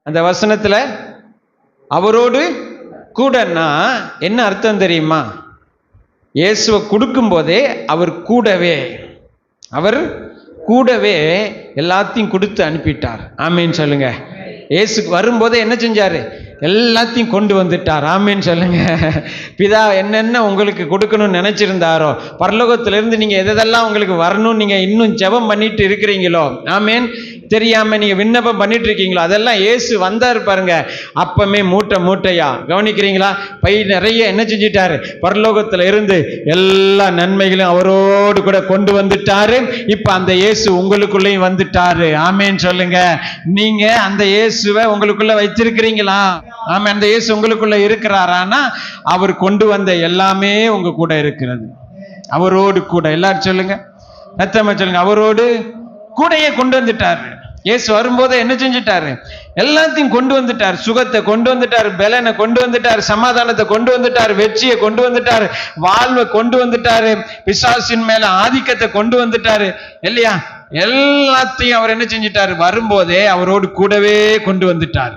அந்த வசனத்துல அவரோடு கூடன்னா என்ன அர்த்தம் தெரியுமா? இயேசுவை கொடுக்கும் போதே அவர் கூடவே எல்லாத்தையும் கொடுத்து அனுப்பிட்டார். ஆமேன்னு சொல்லுங்க. இயேசுக்கு வரும்போதே என்ன செஞ்சாரு? எல்லாத்தையும் கொண்டு வந்துட்டார். ஆமேன்னு சொல்லுங்க. பிதா என்னென்ன உங்களுக்கு கொடுக்கணும்னு நினைச்சிருந்தாரோ, பரலோகத்திலிருந்து நீங்க எதெல்லாம் உங்களுக்கு வரணும், நீங்க இன்னும் ஜெபம் பண்ணிட்டு இருக்கிறீங்களோ, ஆமேன், தெரியாம நீங்க விண்ணப்பம் பண்ணிட்டு இருக்கீங்களோ, அதெல்லாம் இயேசு வந்தாரு பாருங்க, அப்பமே மூட்டையா கவனிக்கிறீங்களா? பை நிறைய என்ன செஞ்சிட்டாரு? பரலோகத்துல இருந்து எல்லா நன்மைகளும் அவரோடு கூட கொண்டு வந்துட்டாரு. இப்ப அந்த இயேசு உங்களுக்குள்ளேயும் வந்துட்டாரு. ஆமேன்னு சொல்லுங்க. நீங்க அந்த இயேசுவை உங்களுக்குள்ள வச்சிருக்கிறீங்களா? ஆமா, அந்த இயேசு உங்களுக்குள்ள இருக்கிறாரானா அவர் கொண்டு வந்த எல்லாமே உங்க கூட இருக்கிறது. அவரோடு கூட. எல்லாரும் சொல்லுங்க, சத்தமா சொல்லுங்க. அவரோடு கூடயே கொண்டு வந்துட்டாரு. இயேசு வரும்போது என்ன செஞ்சிட்டாரு? எல்லாத்தையும் கொண்டு வந்துட்டார். சுகத்தை கொண்டு வந்துட்டார், பலனை கொண்டு வந்துட்டார், சமாதானத்தை கொண்டு வந்துட்டார், வெற்றியை கொண்டு வந்துட்டார், வாழ்வை கொண்டு வந்துட்டாரு, பிசாசின் மேல ஆதிக்கத்தை கொண்டு வந்துட்டாரு இல்லையா? எல்லாத்தையும் அவர் என்ன செஞ்சிட்டாரு? வரும்போதே அவரோடு கூடவே கொண்டு வந்துட்டார்.